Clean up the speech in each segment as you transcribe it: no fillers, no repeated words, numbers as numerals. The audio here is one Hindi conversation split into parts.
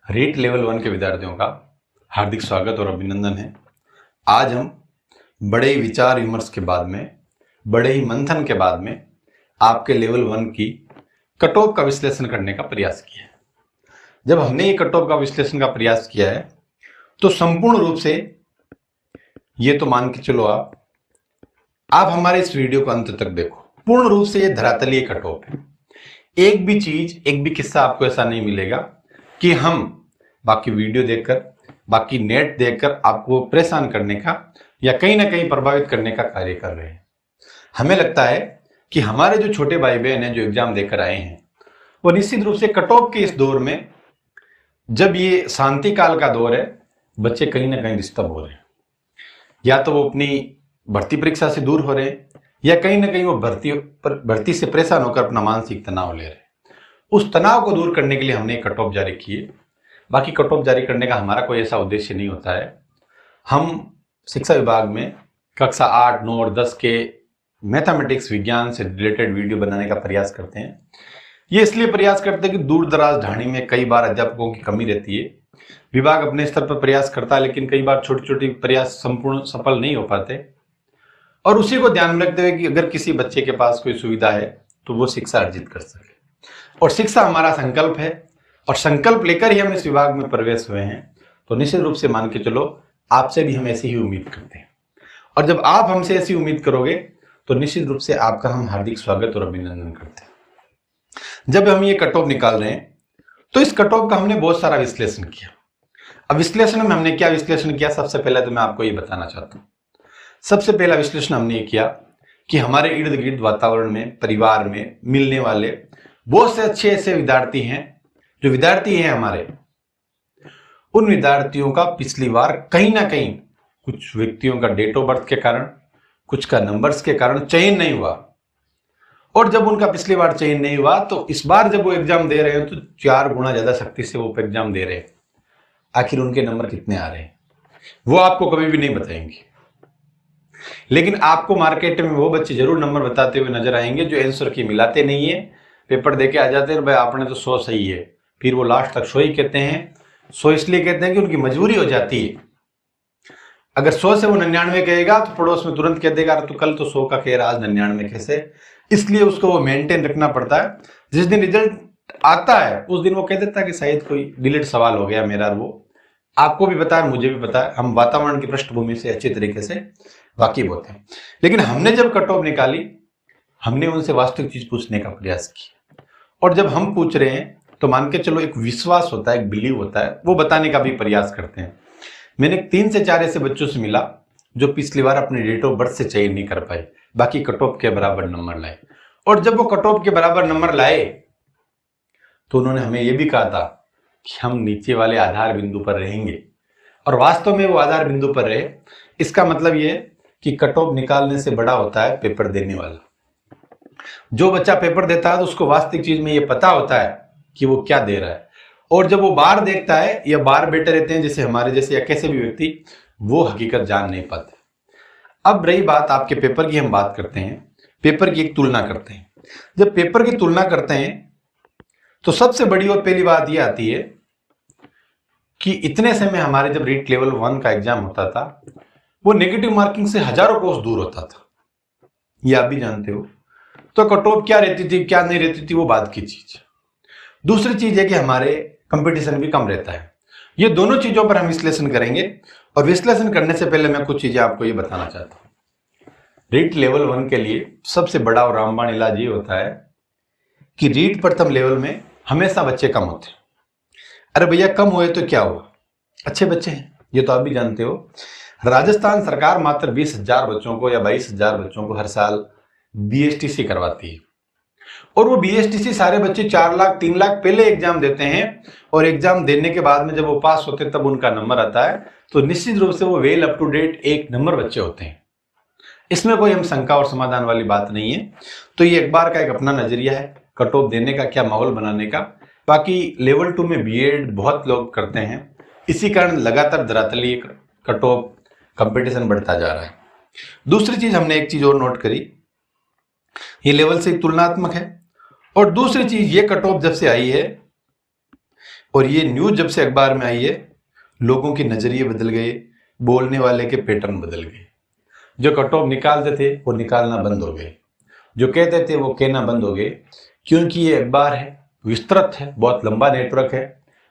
रीट लेवल 1 के विद्यार्थियों का हार्दिक स्वागत और अभिनंदन है। आज हम बड़े ही विचार विमर्श के बाद में, बड़े ही मंथन के बाद में आपके लेवल 1 की कट ऑफ का विश्लेषण करने का प्रयास किया है। जब हमने ये कट ऑफ का विश्लेषण का प्रयास किया है तो संपूर्ण रूप से ये तो मान के चलो आप हमारे इस वीडियो को अंत तक देखो। पूर्ण रूप से ये धरातलीय कट ऑफ है। एक भी चीज, एक भी किस्सा आपको ऐसा नहीं मिलेगा कि हम बाकी वीडियो देखकर, बाकी नेट देखकर आपको परेशान करने का या कहीं ना कहीं प्रभावित करने का कार्य कर रहे हैं। हमें लगता है कि हमारे जो छोटे भाई बहन हैं जो एग्जाम देकर आए हैं वो निश्चित रूप से कट ऑफ के इस दौर में, जब ये शांति काल का दौर है, बच्चे कहीं ना कहीं डिस्टर्ब हो रहे हैं। या तो वो अपनी भर्ती परीक्षा से दूर हो रहे हैं या कहीं ना कहीं वो भर्ती से परेशान होकर अपना मानसिक तनाव ले रहे हैं। उस तनाव को दूर करने के लिए हमने कट ऑफ जारी किए। बाकी कट ऑफ जारी करने का हमारा कोई ऐसा उद्देश्य नहीं होता है। हम शिक्षा विभाग में कक्षा 8, 9 और 10 के मैथमेटिक्स विज्ञान से रिलेटेड वीडियो बनाने का प्रयास करते हैं। ये इसलिए प्रयास करते हैं कि दूर दराज ढाणी में कई बार अध्यापकों की कमी रहती है। विभाग अपने स्तर पर प्रयास करता है लेकिन कई बार छोटे छोटे प्रयास संपूर्ण सफल नहीं हो पाते, और उसी को ध्यान में रखते हुए कि अगर किसी बच्चे के पास कोई सुविधा है तो वो शिक्षा अर्जित कर सके। और शिक्षा हमारा संकल्प है और संकल्प लेकर ही हम इस विभाग में प्रवेश हुए हैं। तो निश्चित रूप से मान के चलो आपसे भी हम ऐसी ही उम्मीद करते हैं, और जब आप हमसे ऐसी उम्मीद करोगे तो निश्चित रूप से आपका हम हार्दिक स्वागत और अभिनंदन करते हैं। जब हम ये कट ऑफ निकाल रहे हैं तो इस कट ऑफ का हमने बहुत सारा विश्लेषण किया। अब विश्लेषण में हमने क्या विश्लेषण किया, सबसे पहले तो मैं आपको ये बताना चाहता हूँ। सबसे पहला विश्लेषण हमने ये किया कि हमारे इर्द गिर्द वातावरण में, परिवार में मिलने वाले बहुत से अच्छे ऐसे विद्यार्थी हैं, जो विद्यार्थी हैं हमारे, उन विद्यार्थियों का पिछली बार कहीं ना कहीं कुछ व्यक्तियों का डेट ऑफ बर्थ के कारण, कुछ का नंबर्स के कारण चयन नहीं हुआ। और जब उनका पिछली बार चयन नहीं हुआ तो इस बार जब वो एग्जाम दे रहे हैं तो 4 गुना ज्यादा शक्ति से वो एग्जाम दे रहे हैं। आखिर उनके नंबर कितने आ रहे हैं वो आपको कभी भी नहीं बताएंगे, लेकिन आपको मार्केट में वो बच्चे जरूर नंबर बताते हुए नजर आएंगे जो आंसर की मिलाते नहीं है, पेपर देके आ जाते हैं, भाई आपने तो 100 सही है। फिर वो लास्ट तक 100 ही कहते हैं। 100 इसलिए कहते हैं कि उनकी मजबूरी हो जाती है। अगर 100 से वो 99 कहेगा तो पड़ोस में तुरंत कह देगा तो कल तो 100 का कह रहा, आज 99 कैसे। इसलिए उसको वो मेंटेन रखना पड़ता है। जिस दिन रिजल्ट आता है उस दिन वो कह देता है कि शायद कोई डिलीट सवाल हो गया मेरा। वो आपको भी पता है, मुझे भी पता है, हम वातावरण की पृष्ठभूमि से अच्छी तरीके से वाकिफ होते हैं। लेकिन हमने जब कट ऑफ निकाली, हमने उनसे वास्तविक चीज पूछने का प्रयास किया। और जब हम पूछ रहे हैं तो मान के चलो एक विश्वास होता है, एक बिलीव होता है, वो बताने का भी प्रयास करते हैं। मैंने 3 से 4 ऐसे बच्चों से मिला जो पिछली बार अपने डेट ऑफ बर्थ से चयन नहीं कर पाए, बाकी कट ऑफ के बराबर नंबर लाए। और जब वो कट ऑफ के बराबर नंबर लाए तो उन्होंने हमें यह भी कहा था कि हम नीचे वाले आधार बिंदु पर रहेंगे, और वास्तव में वो आधार बिंदु पर रहे। इसका मतलब ये कि कट ऑफ निकालने से बड़ा होता है पेपर देने वाला। जो बच्चा पेपर देता है तो उसको वास्तविक चीज में ये पता होता है कि वो क्या दे रहा है, और जब वो बार देखता है या बार बैठे रहते हैं जैसे हमारे जैसे या कैसे भी व्यक्ति, वो हकीकत जान नहीं पाते। अब रही बात आपके पेपर की, हम बात करते हैं पेपर की एक तुलना करते हैं। जब पेपर की तुलना करते हैं तो सबसे बड़ी और पहली बात यह आती है कि इतने समय हमारे जब रीट लेवल 1 का एग्जाम होता था वो नेगेटिव मार्किंग से हजारों कोस दूर होता था, ये आप भी जानते हो। तो कट ऑफ क्या रहती थी, क्या नहीं रहती थी, वो बात की चीज। दूसरी चीज है कि हमारे कंपटीशन भी कम रहता है। ये दोनों चीजों पर हम विश्लेषण करेंगे, और विश्लेषण करने से पहले मैं कुछ चीजें आपको ये बताना चाहता हूं। रीट लेवल 1 के लिए सबसे बड़ा और रामबाण इलाज ये होता है कि रीट प्रथम लेवल में हमेशा बच्चे कम होते हैं। अरे भैया कम हुए तो क्या हुआ, अच्छे बच्चे हैं, ये तो आप भी जानते हो। राजस्थान सरकार मात्र 20,000 बच्चों को या 22,000 बच्चों को हर साल बीएसटीसी करवाती है, और वो बीएसटीसी सारे बच्चे 4 लाख 3 लाख पहले एग्जाम देते हैं, और एग्जाम देने के बाद में जब वो पास होते तब उनका नंबर आता है। तो निश्चित रूप से वो well up to date 1 number बच्चे होते हैं। इसमें कोई हम शंका और समाधान वाली बात नहीं है। तो ये एक बार का एक अपना नजरिया है कट ऑफ देने का, क्या माहौल बनाने का। बाकी लेवल 2 में बीएड बहुत लोग करते हैं, इसी कारण लगातार धरातलीय कट ऑफ कंपटीशन बढ़ता जा रहा है। दूसरी चीज हमने एक चीज और नोट करी, ये लेवल से तुलनात्मक है। और दूसरी चीज, ये कट ऑफ जब से आई है और ये न्यूज जब से अखबार में आई है, लोगों के नजरिए बदल गए, बोलने वाले के पैटर्न बदल गए। जो कट ऑफ निकालते थे वो निकालना बंद हो गए, जो कहते थे वो कहना बंद हो गए, क्योंकि ये अखबार है, विस्तृत है, बहुत लंबा नेटवर्क है,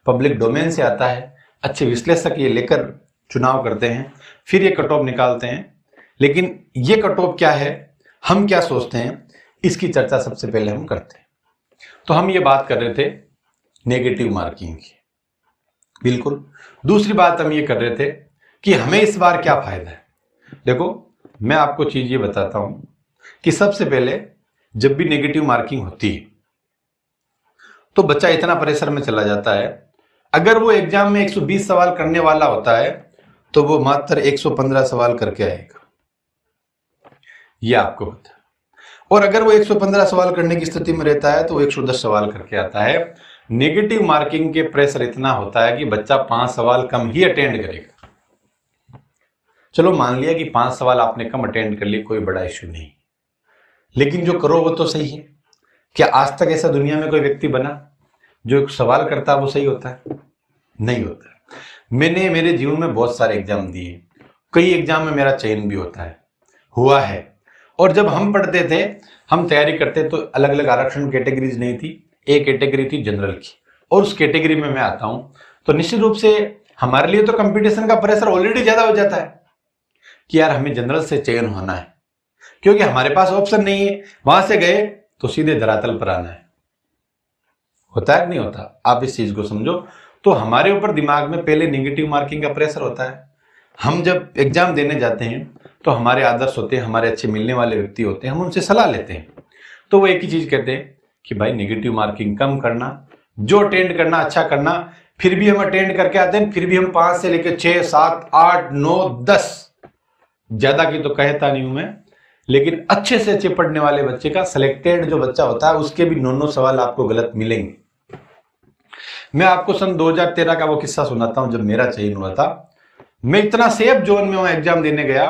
पब्लिक डोमेन से आता है, अच्छे विश्लेषक ये लेकर चुनाव करते हैं, फिर ये कट ऑफ निकालते हैं। लेकिन ये कट ऑफ क्या है, हम क्या सोचते हैं, इसकी चर्चा सबसे पहले हम करते हैं। तो हम ये बात कर रहे थे नेगेटिव मार्किंग की, बिल्कुल। दूसरी बात हम ये कर रहे थे कि हमें इस बार क्या फायदा है। देखो, मैं आपको चीज ये बताता हूं कि सबसे पहले जब भी नेगेटिव मार्किंग होती है तो बच्चा इतना प्रेशर में चला जाता है। अगर वो एग्जाम में 120 सवाल करने वाला होता है तो वो मात्र 115 सवाल करके आएगा, ये आपको पता है। और अगर वो 115 सवाल करने की स्थिति में रहता है तो वो 110 सवाल करके आता है। नेगेटिव मार्किंग के प्रेशर इतना होता है कि बच्चा 5 सवाल कम ही अटेंड करेगा। चलो मान लिया कि 5 सवाल आपने कम अटेंड कर लिए, कोई बड़ा इश्यू नहीं, लेकिन जो करो वो तो सही है। क्या आज तक ऐसा दुनिया में कोई व्यक्ति बना जो एक सवाल करता है वो सही होता है? नहीं होता है। मैंने मेरे जीवन में बहुत सारे एग्जाम दिए, कई एग्जाम में मेरा चयन भी होता है, हुआ है। और जब हम पढ़ते थे, हम तैयारी करते तो अलग अलग आरक्षण कैटेगरीज नहीं थी, एक कैटेगरी थी जनरल की, और उस कैटेगरी में मैं आता हूं तो निश्चित रूप से हमारे लिए तो कंपटीशन का प्रेशर ऑलरेडी ज्यादा हो जाता है कि यार हमें जनरल से चयन होना है, क्योंकि हमारे पास ऑप्शन नहीं है। वहां से गए तो सीधे धरातल पर आना है। होता है कि नहीं होता? आप इस चीज को समझो। तो हमारे ऊपर दिमाग में पहले नेगेटिव मार्किंग का प्रेशर होता है। हम जब एग्जाम देने जाते हैं तो हमारे आदर्श होते हैं, हमारे अच्छे मिलने वाले व्यक्ति होते हैं, हम उनसे सलाह लेते हैं। तो वो एक ही चीज कहते हैं कि भाई नेगेटिव मार्किंग कम करना, जो अटेंड करना अच्छा करना। फिर भी हम अटेंड करके आते हैं, फिर भी हम 5 से लेकर 6, 7, 8, 9, 10, ज्यादा की तो कहता नहीं हूं मैं, लेकिन अच्छे से अच्छे पढ़ने वाले बच्चे का, सिलेक्टेड जो बच्चा होता है उसके भी 9 सवाल आपको गलत मिलेंगे। मैं आपको सन 2013 का वो किस्सा सुनाता हूं। जब मेरा चयन हुआ था, मैं इतना सेफ जोन में वहां एग्जाम देने गया,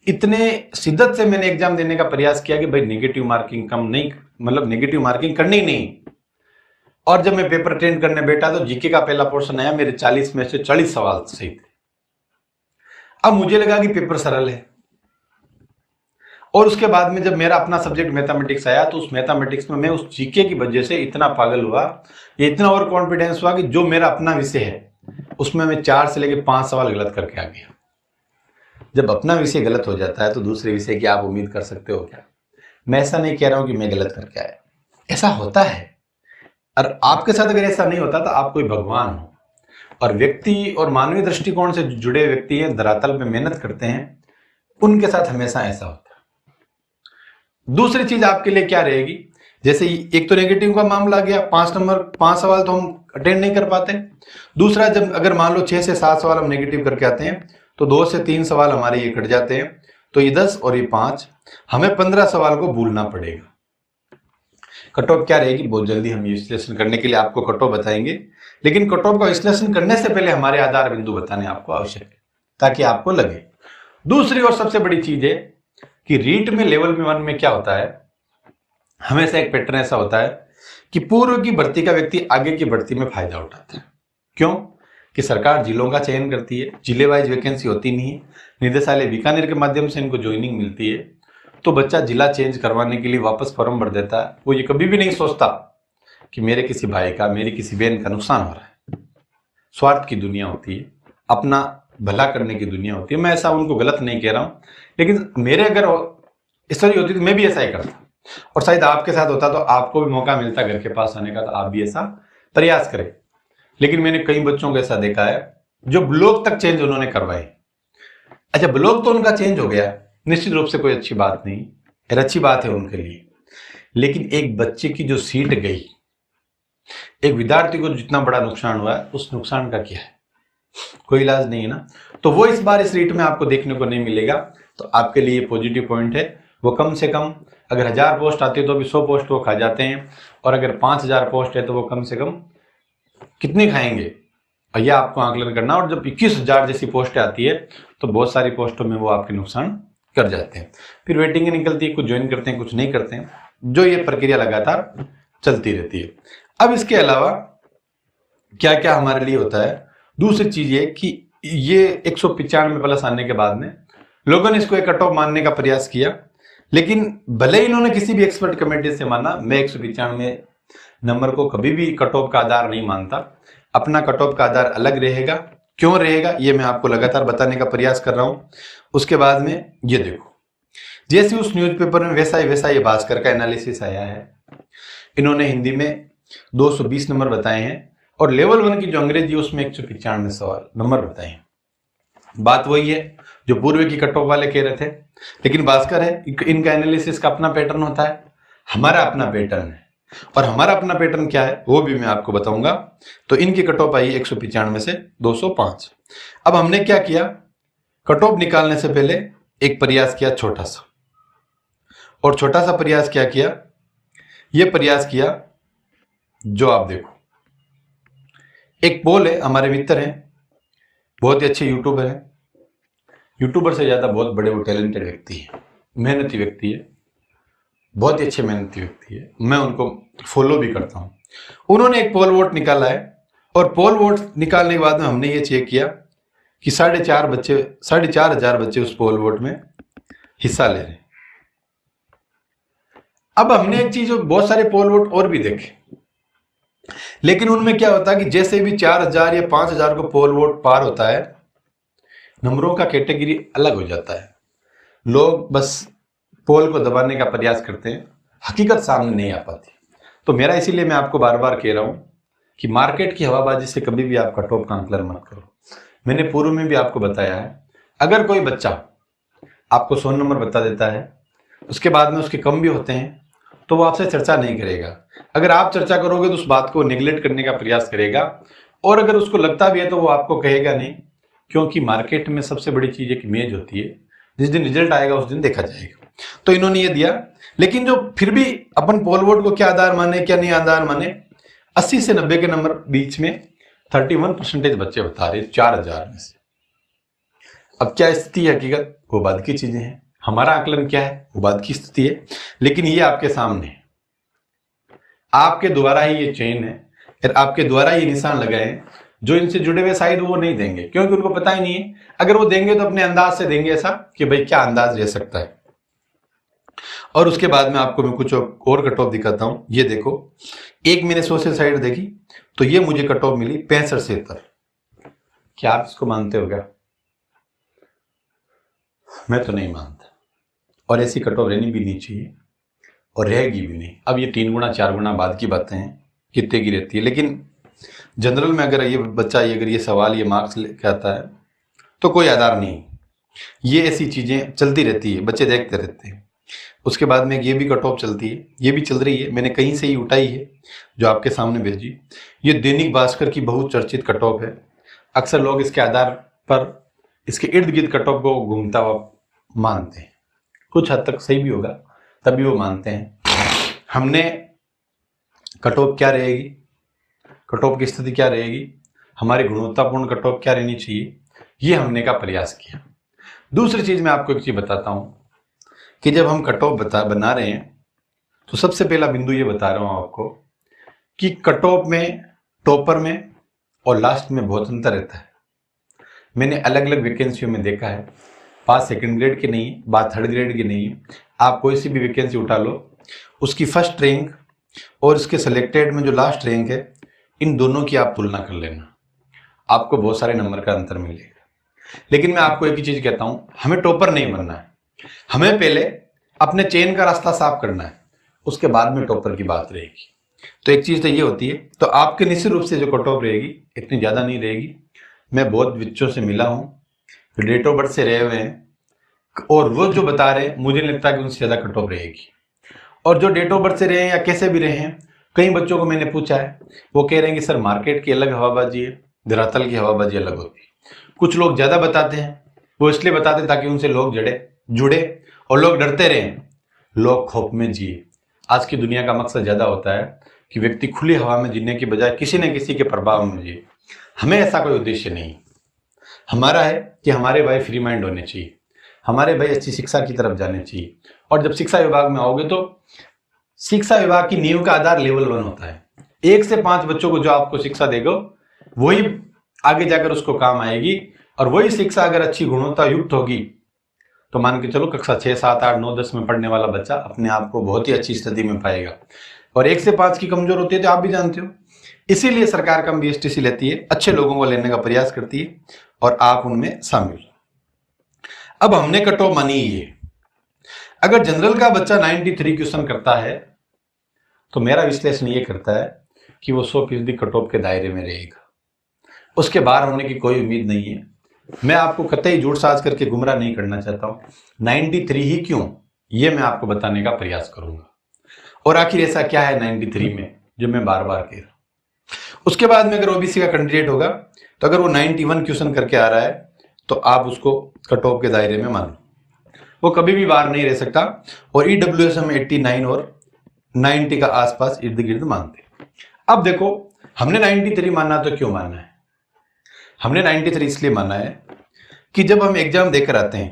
इतने शिद्दत से मैंने एग्जाम देने का प्रयास किया कि भाई नेगेटिव मार्किंग कम नहीं, मतलब नेगेटिव मार्किंग करनी ही नहीं। और जब मैं पेपर अटेंड करने बैठा तो जीके का पहला पोर्शन आया, मेरे 40 में से 40 सवाल सही थे। अब मुझे लगा कि पेपर सरल है। और उसके बाद में जब मेरा अपना सब्जेक्ट मैथमेटिक्स आया तो उस मैथमेटिक्स में मैं उस जीके की वजह से इतना पागल हुआ, ये इतना ओवर कॉन्फिडेंस हुआ कि जो मेरा अपना विषय है उसमें मैं 4 से लेकर 5 सवाल गलत करके आ गया। जब अपना विषय गलत हो जाता है तो दूसरे विषय की आप उम्मीद कर सकते हो क्या? मैं ऐसा नहीं कह रहा हूं कि मैं गलत करके आया, ऐसा होता है। और आपके साथ अगर ऐसा नहीं होता तो आप कोई भगवान हो। और व्यक्ति और मानवीय दृष्टिकोण से जुड़े व्यक्ति हैं, धरातल पे मेहनत करते हैं, उनके साथ हमेशा ऐसा होता है। दूसरी चीज आपके लिए क्या रहेगी, जैसे एक तो नेगेटिव का मामला आ गया, 5 सवाल तो हम अटेंड नहीं कर पाते। दूसरा, जब अगर मान लो 6 से 7 सवाल हम नेगेटिव करके आते हैं तो 2 से 3 सवाल हमारे ये कट जाते हैं, तो ये 10 और ये 5, हमें 15 सवाल को भूलना पड़ेगा। कट ऑफ क्या रहेगी बहुत जल्दी हम ये विश्लेषण करने के लिए आपको कट ऑफ बताएंगे, लेकिन कट ऑफ का विश्लेषण करने से पहले हमारे आधार बिंदु बताने आपको आवश्यक है ताकि आपको लगे। दूसरी और सबसे बड़ी चीज है कि रीट में लेवल में 1 में क्या होता है, हमेशा एक पैटर्न ऐसा होता है कि पूर्व की भर्ती का व्यक्ति आगे की भर्ती में फायदा उठाता है। क्यों? कि सरकार जिलों का चयन करती है, जिले वाइज वैकेंसी होती नहीं है, निदेशालय बीकानेर के माध्यम से इनको ज्वाइनिंग मिलती है, तो बच्चा जिला चेंज करवाने के लिए वापस फॉर्म भर देता है। वो ये कभी भी नहीं सोचता कि मेरे किसी भाई का, मेरी किसी बहन का नुकसान हो रहा है। स्वार्थ की दुनिया होती है, अपना भला करने की दुनिया होती है। मैं ऐसा उनको गलत नहीं कह रहा हूं, लेकिन मेरे अगर स्थिति होती तो मैं भी ऐसा ही करता, और शायद आपके साथ होता तो आपको भी मौका मिलता घर के पास आने का, तो आप भी ऐसा प्रयास करें। लेकिन मैंने कई बच्चों को ऐसा देखा है जो ब्लॉक तक चेंज उन्होंने करवाए। अच्छा, ब्लॉक तो उनका चेंज हो गया, निश्चित रूप से कोई अच्छी बात नहीं, फिर अच्छी बात है उनके लिए, लेकिन एक बच्चे की जो सीट गई, एक विद्यार्थी को जितना बड़ा नुकसान हुआ है, उस नुकसान का क्या है? कोई इलाज नहीं है ना। तो वो इस बार इस रीट में आपको देखने को नहीं मिलेगा। तो आपके लिए पॉजिटिव पॉइंट है, वो कम से कम अगर 1000 पोस्ट आती है तो भी 100 पोस्ट वो खा जाते हैं, और अगर 5000 पोस्ट है तो वो कम से कम कितनी खाएंगे, और यह आपको आकलन करना। और जब 21000 जैसी पोस्टें आती है तो बहुत सारी पोस्टों में वो आपके नुकसान कर जाते हैं। फिर वेटिंग निकलती है, कुछ ज्वाइन करते हैं, कुछ नहीं करते हैं, जो ये प्रक्रिया लगातार चलती रहती है। अब इसके अलावा क्या क्या हमारे लिए होता है। दूसरी चीज ये कि ये 195 प्लस आने के बाद में लोगों ने इसको एक कट ऑफ मानने का प्रयास किया, लेकिन भले ही इन्होंने किसी भी एक्सपर्ट कमेटी से माना, मैं 195 नंबर को कभी भी कट ऑफ का आधार नहीं मानता। अपना कट ऑफ का आधार अलग रहेगा। क्यों रहेगा ये मैं आपको लगातार बताने का प्रयास कर रहा हूं। उसके बाद में ये देखो, जैसे उस न्यूज़पेपर में वैसा ये भास्कर का एनालिसिस आया है। इन्होंने हिंदी में 220 नंबर बताए हैं और लेवल 1 की जो अंग्रेजी उसमें 195 सवाल नंबर बताए हैं। बात वही है जो पूर्व की कट ऑफ वाले कह रहे थे, लेकिन भास्कर है, इनका एनालिसिस का अपना पैटर्न होता है, हमारा अपना पैटर्न है। और हमारा अपना पैटर्न क्या है वो भी मैं आपको बताऊंगा। तो इनकी कट ऑफ आई 195 से 205। अब हमने क्या किया, कट ऑफ निकालने से पहले एक प्रयास किया छोटा सा, और छोटा सा प्रयास क्या किया, ये प्रयास किया जो आप देखो, एक पोल है, हमारे मित्र हैं, बहुत ही अच्छे यूट्यूबर हैं, यूट्यूबर से ज्यादा बहुत बड़े वो टैलेंटेड व्यक्ति है, मेहनती व्यक्ति है, बहुत ही अच्छे मेहनती व्यक्ति है, मैं उनको फॉलो भी करता हूं। उन्होंने एक पोल वोट निकाला है और पोल वोट निकालने के बाद में हमने ये चेक किया कि 4,500 बच्चे उस पोल वोट में हिस्सा ले रहे हैं। अब हमने एक चीज, बहुत सारे पोल वोट और भी देखे, लेकिन उनमें क्या होता है कि जैसे भी 4,000 या 5,000 को पोल वोट पार होता है, नंबरों का कैटेगरी अलग हो जाता है। लोग बस पोल को दबाने का प्रयास करते हैं, हकीकत सामने नहीं आ पाती। तो मेरा इसीलिए मैं आपको बार बार कह रहा हूं कि मार्केट की हवाबाजी से कभी भी आप कट ऑफ का आंकलन मत करो। मैंने पूर्व में भी आपको बताया है, अगर कोई बच्चा आपको 100 नंबर बता देता है, उसके बाद में उसके कम भी होते हैं, तो वो आपसे चर्चा नहीं करेगा। अगर आप चर्चा करोगे तो उस बात को निगलेक्ट करने का प्रयास करेगा, और अगर उसको लगता भी है तो वो आपको कहेगा नहीं, क्योंकि मार्केट में सबसे बड़ी चीज एक इमेज होती है, जिस दिन रिजल्ट आएगा उस दिन देखा जाएगा। तो इन्होंने ये दिया, लेकिन जो फिर भी अपन पोल वोट को क्या आधार माने क्या नहीं आधार माने, 80 से 90 के नंबर बीच में 31% बच्चे बता रहे 4,000 में से। अब क्या स्थिति है, हकीकत वो बाद की चीजें हैं, हमारा आकलन क्या है वो बाद की स्थिति है, लेकिन ये आपके सामने है, आपके द्वारा ही ये चेन है, फिर आपके द्वारा ये निशान लगाए हैं। जो इनसे जुड़े हुए शायद वो नहीं देंगे, क्योंकि उनको पता ही नहीं है। अगर वो देंगे तो अपने अंदाज से देंगे, ऐसा कि भाई क्या अंदाज रह सकता है। और उसके बाद में आपको मैं कुछ और कट ऑफ दिखाता हूं। ये देखो, एक मैंने सोशल साइड देखी तो ये मुझे कट ऑफ मिली 65-73। क्या आप इसको मानते हो क्या? मैं तो नहीं मानता, और ऐसी कट ऑफ रहनी भी नहीं चाहिए और रहेगी भी नहीं। अब ये 3 गुना 4 गुना बाद की बातें हैं, कितने की रहती है, लेकिन जनरल में अगर ये बच्चा अगर ये सवाल ये मार्क्स लेके आता है तो कोई आधार नहीं। ये ऐसी चीजें चलती रहती है, बच्चे देखते रहते हैं। उसके बाद में ये भी कट ऑफ चलती है, ये भी चल रही है, मैंने कहीं से ही उठाई है जो आपके सामने भेजी। ये दैनिक भास्कर की बहुत चर्चित कट ऑफ है। अक्सर लोग इसके आधार पर इसके इर्द गिर्द कट ऑफ को घूमता हुआ मानते हैं, कुछ हद तक सही भी होगा तभी वो मानते हैं। हमने कट ऑफ क्या रहेगी, कट ऑफ की स्थिति क्या रहेगी, हमारी गुणवत्तापूर्ण कट ऑफ क्या रहनी चाहिए, ये हमने का प्रयास किया। दूसरी चीज मैं आपको एक चीज बताता हूं कि जब हम कट ऑफ बना रहे हैं तो सबसे पहला बिंदु ये बता रहा हूं आपको कि कट ऑफ में टॉपर में और लास्ट में बहुत अंतर रहता है। मैंने अलग अलग वैकेंसियों में देखा है, बात सेकंड ग्रेड की नहीं है, बात थर्ड ग्रेड की नहीं है। आप कोई सी भी वैकेंसी उठा लो, उसकी फर्स्ट रैंक और उसके सिलेक्टेड में जो लास्ट रैंक है, इन दोनों की आप तुलना कर लेना, आपको बहुत सारे नंबर का अंतर मिलेगा। लेकिन मैं आपको एक ही चीज कहता हूं, हमें टॉपर नहीं बनना है, हमें पहले अपने चेन का रास्ता साफ करना है, उसके बाद में टॉपर की बात रहेगी। तो एक चीज तो ये होती है, तो आपके निश्चित रूप से जो कट ऑफ रहेगी इतनी ज्यादा नहीं रहेगी। मैं बहुत बच्चों से मिला हूं, डेट ऑफ बर्थ से रहे हुए हैं, और वो जो बता रहे हैं मुझे नहीं लगता कि उनसे ज्यादा कट ऑफ रहेगी। और जो डेट ऑफ बर्थ से रहे हैं या कैसे भी रहे हैं, कई बच्चों को मैंने पूछा है, वो कह रहे हैं कि सर मार्केट की अलग हवाबाजी है, धरातल की हवाबाजी अलग होती है। कुछ लोग ज्यादा बताते हैं, वो इसलिए बताते हैं ताकि उनसे लोग जुड़े और लोग डरते रहें, लोग खौफ में जिए। आज की दुनिया का मकसद ज्यादा होता है कि व्यक्ति खुली हवा में जीने की बजाय किसी न किसी के प्रभाव में जिए। हमें ऐसा कोई उद्देश्य नहीं, हमारा है कि हमारे भाई फ्री माइंड होने चाहिए, हमारे भाई अच्छी शिक्षा की तरफ जाने चाहिए। और जब शिक्षा विभाग में आओगे तो शिक्षा विभाग की नींव का आधार लेवल 1 होता है। 1 से 5 बच्चों को जो आपको शिक्षा देगा वही आगे जाकर उसको काम आएगी। और वही शिक्षा अगर अच्छी गुणवत्ता युक्त होगी तो मान के चलो कक्षा 6, 7, 8, 9, 10 में पढ़ने वाला बच्चा अपने आप को बहुत ही अच्छी स्थिति में पाएगा। और 1 से 5 की कमजोर होती है तो आप भी जानते हो, इसीलिए सरकार कम BSTC लेती है, अच्छे लोगों को लेने का प्रयास करती है और आप उनमें शामिल। अब हमने कट ऑफ मानी ये, अगर जनरल का बच्चा 93 क्वेश्चन करता है तो मेरा विश्लेषण ये करता है कि वो 100% कट ऑफ के दायरे में रहेगा, उसके बाहर होने की कोई उम्मीद नहीं है। मैं आपको कतई झूठ साज करके गुमराह नहीं करना चाहता हूं, 93 ही क्यों, ये मैं आपको बताने का प्रयास करूंगा। और आखिर ऐसा क्या है 93 में जो मैं बार बार कह रहा हूं। उसके बाद में अगर ओबीसी का कैंडिडेट होगा तो अगर वो 91 क्वेश्चन करके आ रहा है तो आप उसको कट ऑफ के दायरे में मान लो, वो कभी भी बाहर नहीं रह सकता। और ईडब्ल्यूएस में 89 और 90 का आसपास इर्द गिर्द मानते। अब देखो, हमने 93 मानना तो क्यों मानना है? हमने 93 इसलिए माना है कि जब हम एग्जाम देकर आते हैं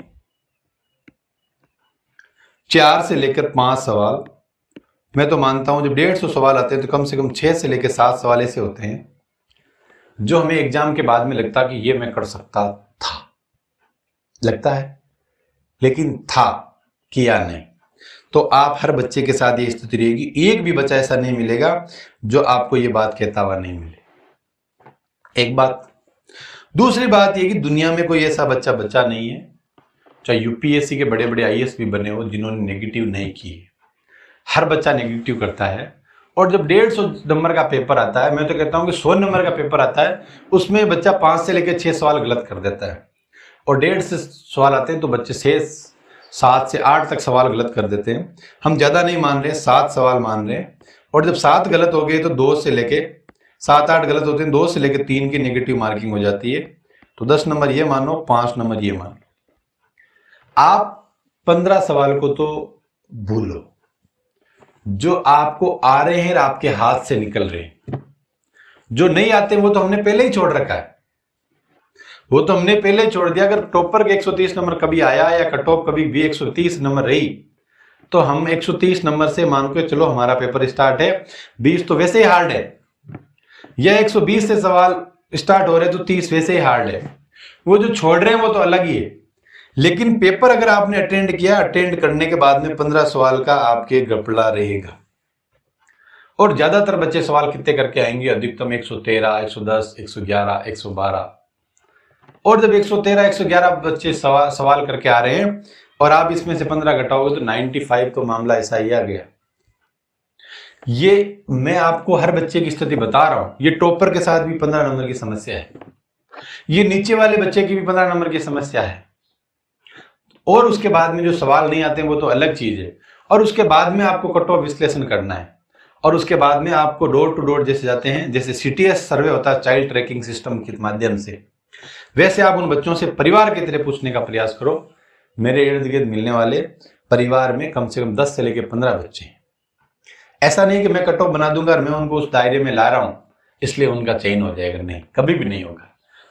4 से लेकर 5 सवाल, मैं तो मानता हूं जब 150 सवाल आते हैं तो कम से कम 6 से लेकर 7 सवाल ऐसे होते हैं जो हमें एग्जाम के बाद में लगता कि ये मैं कर सकता था, लगता है, लेकिन था, किया नहीं। तो आप हर बच्चे के साथ ये स्थिति रहेगी, एक भी बच्चा ऐसा नहीं मिलेगा जो आपको ये बात कहता हुआ नहीं मिले। एक बात। दूसरी बात ये कि दुनिया में कोई ऐसा बच्चा नहीं है, चाहे यूपीएससी के बड़े बड़े आईएएस भी बने हो, जिन्होंने नेगेटिव नहीं किए। हर बच्चा नेगेटिव करता है। और जब 150 नंबर का पेपर आता है, मैं तो कहता हूं कि 100 नंबर का पेपर आता है, उसमें बच्चा 5 से लेकर 6 सवाल गलत कर देता है। और 150 से सवाल आते हैं तो बच्चे 7 से 8 तक सवाल गलत कर देते हैं। हम ज्यादा नहीं मान रहे, 7 सवाल मान रहे हैं। और जब 7 गलत हो गए तो 2 से लेके 7, 8 गलत होते हैं, 2 से लेकर 3 की नेगेटिव मार्किंग हो जाती है। तो 10 नंबर ये मानो, 5 नंबर ये मानो। आप 15 सवाल को तो भूलो, जो आपको आ रहे हैं, आपके हाथ से निकल रहे हैं। जो नहीं आते वो तो हमने पहले ही छोड़ रखा है, वो तो हमने पहले ही छोड़ दिया। अगर टॉपर के 130 नंबर कभी आया या कट ऑफ कभी भी 130 नंबर रही तो हम 130 नंबर से मान के चलो हमारा पेपर स्टार्ट है। 20 तो वैसे ही हार्ड है, या 120 से सवाल स्टार्ट हो रहे तो 30 वैसे ही हार्ड है। वो जो छोड़ रहे हैं वो तो अलग ही है। लेकिन पेपर अगर आपने अटेंड किया, अटेंड करने के बाद में 15 सवाल का आपके गपला रहेगा। और ज्यादातर बच्चे सवाल कितने करके आएंगे? अधिकतम 113, 110, 111, 112। और जब 113, 111 बच्चे सवाल करके आ रहे हैं और आप इसमें से 15 घटाओगे तो 95 तो मामला ऐसा ही आ गया। ये मैं आपको हर बच्चे की स्थिति बता रहा हूं। ये टॉपर के साथ भी 15 नंबर की समस्या है, ये नीचे वाले बच्चे की भी 15 नंबर की समस्या है। और उसके बाद में जो सवाल नहीं आते हैं वो तो अलग चीज है। और उसके बाद में आपको कट ऑफ विश्लेषण करना है। और उसके बाद में आपको डोर टू डोर जैसे जाते हैं, जैसे CTS सर्वे होता है चाइल्ड ट्रैकिंग सिस्टम के माध्यम से, वैसे आप उन बच्चों से परिवार की तरह पूछने का प्रयास करो। मेरे इर्द गिर्द मिलने वाले परिवार में कम से कम 10 से लेकर 15 बच्चे हैं। ऐसा नहीं कि मैं कट ऑफ बना दूंगा और मैं उनको उस दायरे में ला रहा हूं इसलिए उनका चयन हो जाएगा, नहीं, कभी भी नहीं होगा।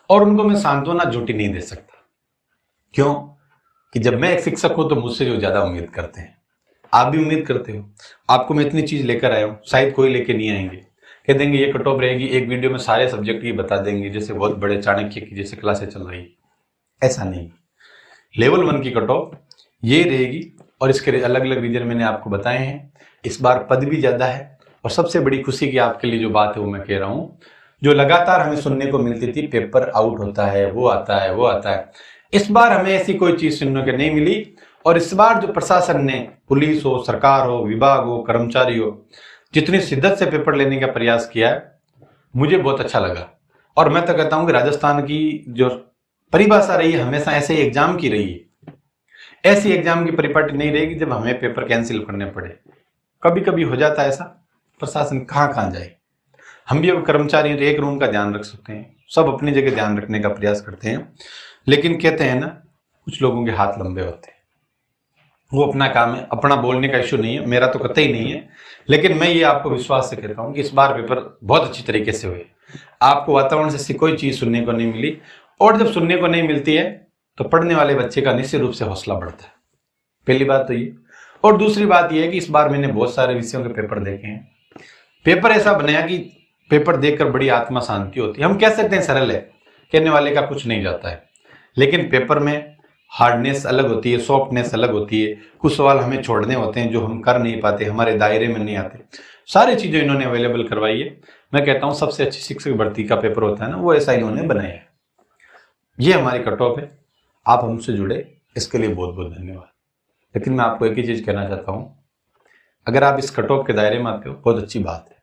और उनको मैं सांत्वना झूठी नहीं दे सकता। क्यों? कि जब मैं एक शिक्षक हूं तो मुझसे जो ज्यादा उम्मीद करते हैं, आप भी उम्मीद करते हो। आपको मैं इतनी चीज लेकर आया हूं, शायद कोई लेके नहीं आएंगे, कह देंगे ये कट ऑफ रहेगी, एक वीडियो में सारे सब्जेक्ट की बता देंगे, जैसे बहुत बड़े चाणक्य की जैसे क्लासें चल रही। ऐसा नहीं, लेवल 1 की कट ऑफ ये रहेगी। और इसके अलग अलग रीजन मैंने आपको बताए हैं। इस बार पद भी ज्यादा है। और सबसे बड़ी खुशी की आपके लिए जो बात है वो मैं कह रहा हूं, जो लगातार हमें सुनने को मिलती थी पेपर आउट होता है, वो आता है, वो आता है, इस बार हमें ऐसी कोई चीज सुनने को नहीं मिली। और इस बार जो प्रशासन ने, पुलिस हो, सरकार हो, विभाग हो, कर्मचारी हो, जितनी शिद्दत से पेपर लेने का प्रयास किया है, मुझे बहुत अच्छा लगा। और मैं तो कहता हूं कि राजस्थान की जो परिभाषा रही है हमेशा ऐसे ही एग्जाम की रही है। ऐसी एग्जाम की परिपाटी नहीं रहेगी जब हमें पेपर कैंसिल करने पड़े। कभी कभी हो जाता है ऐसा, प्रशासन कहां जाए। हम भी अब कर्मचारी तो एक रूम का ध्यान रख सकते हैं, सब अपनी जगह ध्यान रखने का प्रयास करते हैं। लेकिन कहते हैं ना, कुछ लोगों के हाथ लंबे होते हैं, वो अपना काम है, अपना बोलने का इश्यू नहीं है, मेरा तो कतई नहीं है। लेकिन मैं ये आपको विश्वास से कहता हूं कि इस बार पेपर बहुत अच्छी तरीके से हुए। आपको वातावरण से कोई चीज सुनने को नहीं मिली। और जब सुनने को नहीं मिलती है तो पढ़ने वाले बच्चे का निश्चित रूप से हौसला बढ़ता है। पहली बात तो ये। और दूसरी बात यह है कि इस बार मैंने बहुत सारे विषयों के पेपर देखे हैं। पेपर ऐसा बनाया कि पेपर देखकर बड़ी आत्मा शांति होती है। हम कह सकते हैं सरल है, कहने वाले का कुछ नहीं जाता है, लेकिन पेपर में हार्डनेस अलग होती है, सॉफ्टनेस अलग होती है। कुछ सवाल हमें छोड़ने होते हैं जो हम कर नहीं पाते, हमारे दायरे में नहीं आते। सारी चीजें इन्होंने अवेलेबल करवाई है। मैं कहता हूं सबसे अच्छी शिक्षक भर्ती का पेपर होता है ना, वो ऐसा इन्होंने बनाया है। ये हमारी कट ऑफ है। आप हमसे जुड़े इसके लिए बहुत बहुत धन्यवाद। लेकिन मैं आपको एक ही चीज कहना चाहता हूं, अगर आप इस कट ऑफ के दायरे में आते हो बहुत अच्छी बात है,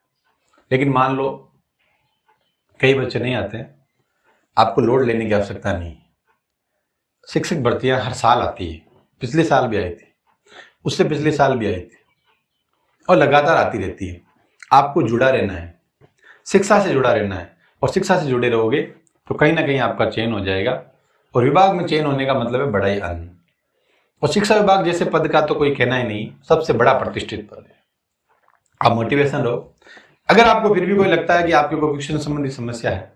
लेकिन मान लो कई बच्चे नहीं आते हैं, आपको लोड लेने की आवश्यकता नहीं है। शिक्षक भर्तियां हर साल आती है, पिछले साल भी आई थी, उससे पिछले साल भी आई थी, और लगातार आती रहती है। आपको जुड़ा रहना है, शिक्षा से जुड़ा रहना है, और शिक्षा से जुड़े रहोगे तो कहीं ना कहीं आपका चयन हो जाएगा। और विभाग में चयन होने का मतलब है बड़ा ही आनंद। और शिक्षा विभाग जैसे पद का तो कोई कहना ही नहीं, सबसे बड़ा प्रतिष्ठित पद है। आप मोटिवेशन रहो। अगर आपको फिर भी कोई लगता है कि आपके कोई क्वेश्चन संबंधी समस्या है,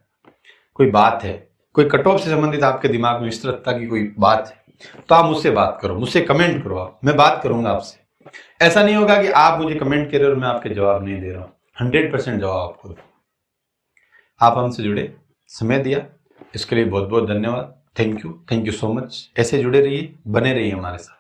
कोई बात है, कोई कट ऑफ से संबंधित आपके दिमाग में विस्तृतता की कोई बात है, तो आप मुझसे बात करो, मुझसे कमेंट करो, आप, मैं बात करूंगा आपसे। ऐसा नहीं होगा कि आप मुझे कमेंट कर रहे हो और मैं आपके जवाब नहीं दे रहा हूं। 100% जवाब आपको दूं। आप हमसे जुड़े, समय दिया, इसके लिए बहुत बहुत धन्यवाद। Thank you so much. ऐसे जुड़े रहिए, बने रहिए हमारे साथ।